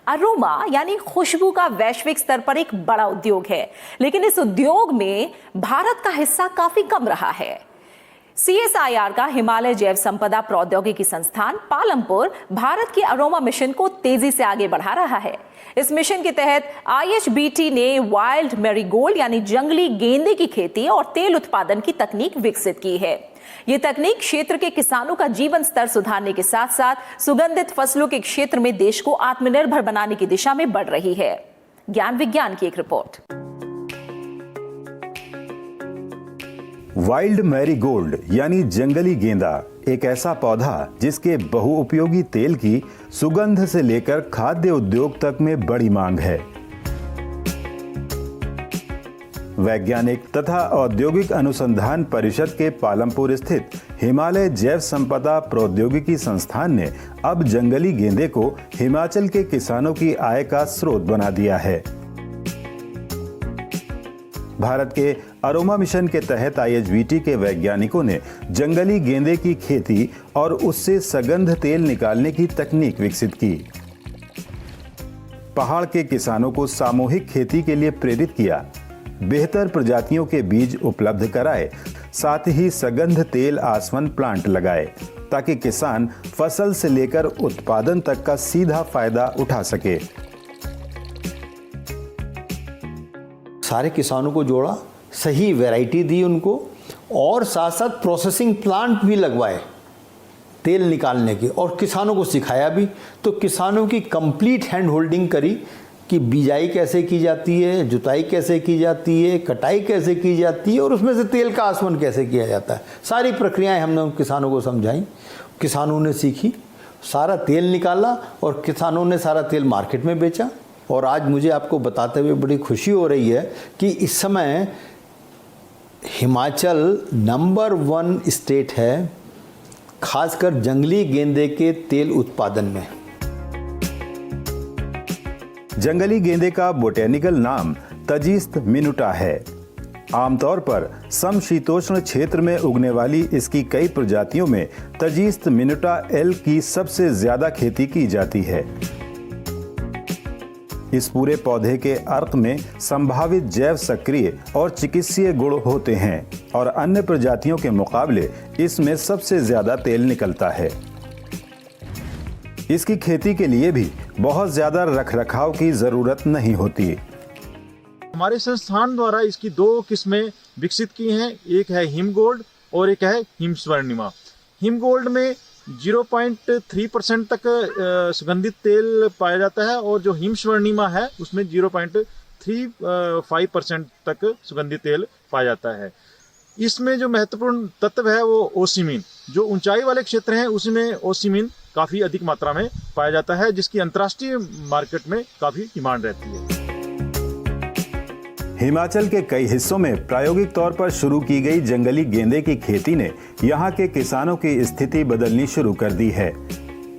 Aroma यानी खुशबू का वैश्विक स्तर पर एक बड़ा उद्योग है, लेकिन इस उद्योग में भारत का हिस्सा काफी कम रहा है। CSIR का हिमालय जैव संपदा प्रौद्योगिकी संस्थान पालमपुर भारत की अरोमा मिशन को तेजी से आगे बढ़ा रहा है। इस मिशन के तहत IHBT ने वाइल्ड मैरीगोल्ड यानी जंगली गेंदे की खेती और तेल उत्पादन की तकनीक विकसित की है। ये तकनीक क्षेत्र के किसानों का जीवन स्तर सुधारने के साथ साथ सुगंधित फसलों के क्षेत्र में देश को आत्मनिर्भर बनाने की दिशा में बढ़ रही है। ज्ञान विज्ञान की एक रिपोर्ट। वाइल्ड मैरीगोल्ड यानी जंगली गेंदा एक ऐसा पौधा जिसके बहुउपयोगी तेल की सुगंध से लेकर खाद्य उद्योग तक में बड़ी मांग है। वैज्ञानिक तथा औद्योगिक अनुसंधान परिषद के पालमपुर स्थित हिमालय जैव संपदा प्रौद्योगिकी संस्थान ने अब जंगली गेंदे को हिमाचल के किसानों की आय का स्रोत बना दिया है। भारत के अरोमा मिशन के तहत IHBT के वैज्ञानिकों ने जंगली गेंदे की खेती और उससे सुगंध तेल निकालने की तकनीक विकसित की। पहाड़ के किसानों को सामूहिक खेती के लिए प्रेरित किया, बेहतर प्रजातियों के बीज उपलब्ध कराए, साथ ही सुगंध तेल आसवन प्लांट लगाए ताकि किसान फसल से लेकर उत्पादन तक का सीधा फायदा उठा सके। सारे किसानों को जोड़ा, सही वैरायटी दी उनको और साथ साथ प्रोसेसिंग प्लांट भी लगवाए तेल निकालने की और किसानों को सिखाया भी। तो किसानों की कंप्लीट हैंड होल्डिंग करी कि बिजाई कैसे की जाती है, जुताई कैसे की जाती है, कटाई कैसे की जाती है और उसमें से तेल का आसवन कैसे किया जाता है। सारी प्रक्रियाएं हमने किसानों को समझाई, किसानों ने सीखी, सारा तेल निकाला और किसानों ने सारा तेल मार्केट में बेचा। और आज मुझे आपको बताते हुए बड़ी खुशी हो रही है कि इस समय हिमाचल नंबर 1 स्टेट है खासकर जंगली गेंदे के तेल उत्पादन में। जंगली गेंदे का बोटेनिकल नाम तजिस्त मिनुटा है। आमतौर पर समशीतोष्ण क्षेत्र में उगने वाली इसकी कई प्रजातियों में तजिस्त मिनुटा L की सबसे ज्यादा खेती की जाती है। इस पूरे पौधे के अर्क में संभावित जैव सक्रिय और चिकित्सीय गुण होते हैं और अन्य प्रजातियों के मुकाबले इसमें सबसे ज्यादा तेल निकलता है। इसकी खेती के लिए भी बहुत ज्यादा रखरखाव की जरूरत नहीं होती। हमारे संस्थान द्वारा इसकी 2 किस्में विकसित की हैं, एक है हिम गोल्ड और एक है हिम स्वर्णिमा। हिम गोल्ड में 0.3% तक सुगंधित तेल पाया जाता है और जो हिम स्वर्णिमा है उसमें 0.35% तक सुगंधित तेल पाया जाता है। इसमें जो महत्वपूर्ण तत्व है वो ओसिमिन, जो ऊंचाई वाले क्षेत्र हैं उसमें ओसिमिन काफी अधिक मात्रा में पाया जाता है, जिसकी अंतर्राष्ट्रीय मार्केट में काफी डिमांड रहती है। हिमाचल के कई हिस्सों में प्रायोगिक तौर पर शुरू की गई जंगली गेंदे की खेती ने यहाँ के किसानों की स्थिति बदलनी शुरू कर दी है।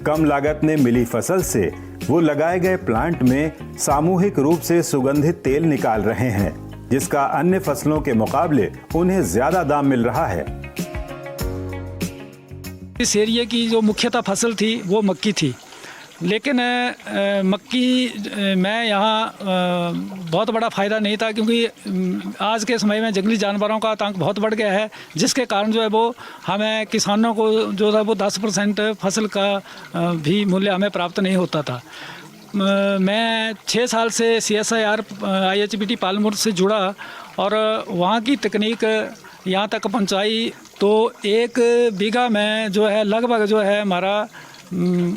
कम लागत में मिली फसल से वो लगाए गए प्लांट में सामूहिक रूप से सुगंधित तेल निकाल रहे हैं, जिसका अन्य फसलों के मुकाबले उन्हें ज्यादा दाम मिल रहा है। इस एरिया की जो मुख्यतः फसल थी वो मक्की थी, लेकिन मक्की में यहाँ बहुत बड़ा फ़ायदा नहीं था क्योंकि आज के समय में जंगली जानवरों का आतंक बहुत बढ़ गया है, जिसके कारण जो है वो हमें किसानों को जो है वो 10% फसल का भी मूल्य हमें प्राप्त नहीं होता था। मैं 6 साल से CSIR IHBT पालमपुर से जुड़ा और वहाँ की तकनीक यहाँ तक पहुँचाई। तो 1 बीघा में जो है लगभग जो है हमारा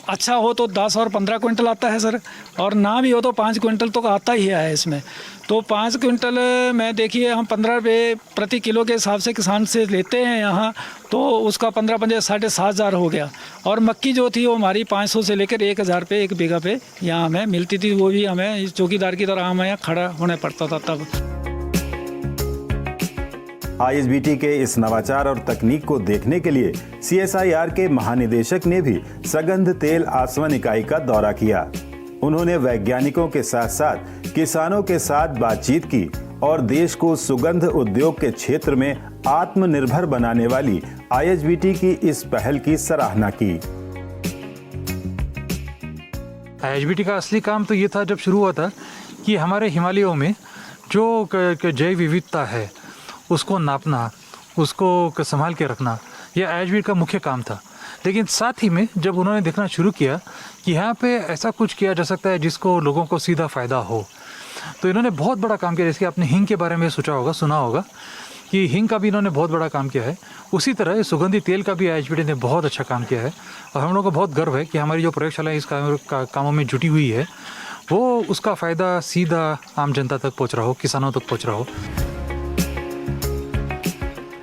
अच्छा हो तो 10 और 15 क्विंटल आता है सर, और ना भी हो तो 5 क्विंटल तो आता ही है इसमें। तो 5 क्विंटल में देखिए हम 15 रुपये प्रति किलो के हिसाब से किसान से लेते हैं यहाँ, तो उसका 15 7,500 हो गया। और मक्की जो थी वो हमारी 500 से लेकर 1,000 रुपये 1 बीघा पे यहाँ हमें मिलती थी, वो भी हमें चौकीदार की तरह हमें यहाँ खड़ा होने पड़ता था तब। IHBT के इस नवाचार और तकनीक को देखने के लिए CSIR के महानिदेशक ने भी सुगंध तेल आसवन इकाई का दौरा किया। उन्होंने वैज्ञानिकों के साथ साथ किसानों के साथ बातचीत की और देश को सुगंध उद्योग के क्षेत्र में आत्मनिर्भर बनाने वाली IHBT की इस पहल की सराहना की। IHBT का असली काम तो ये था जब शुरू हुआ था कि हमारे हिमालयों में जो जैव विविधता है उसको नापना, उसको संभाल के रखना, यह IHBT का मुख्य काम था। लेकिन साथ ही में जब उन्होंने देखना शुरू किया कि यहाँ पे ऐसा कुछ किया जा सकता है जिसको लोगों को सीधा फ़ायदा हो, तो इन्होंने बहुत बड़ा काम किया। जैसे कि आपने हींग के बारे में सोचा होगा, सुना होगा कि हींग का भी इन्होंने बहुत बड़ा काम किया है। उसी तरह सुगंधी तेल का भी IHBT ने बहुत अच्छा काम किया है और हम लोगों को बहुत गर्व है कि हमारी जो प्रयोगशाला इस कामों में जुटी हुई है वो उसका फ़ायदा सीधा आम जनता तक पहुँच रहा हो, किसानों तक पहुँच रहा हो।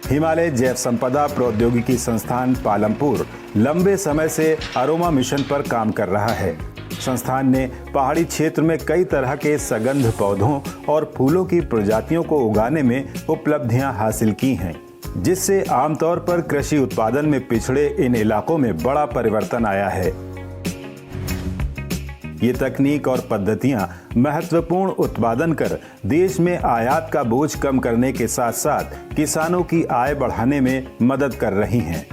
हिमालय जैव संपदा प्रौद्योगिकी संस्थान पालमपुर लंबे समय से अरोमा मिशन पर काम कर रहा है। संस्थान ने पहाड़ी क्षेत्र में कई तरह के सगंध पौधों और फूलों की प्रजातियों को उगाने में उपलब्धियां हासिल की हैं, जिससे आमतौर पर कृषि उत्पादन में पिछड़े इन इलाकों में बड़ा परिवर्तन आया है। ये तकनीक और पद्धतियां महत्वपूर्ण उत्पादन कर देश में आयात का बोझ कम करने के साथ साथ किसानों की आय बढ़ाने में मदद कर रही हैं।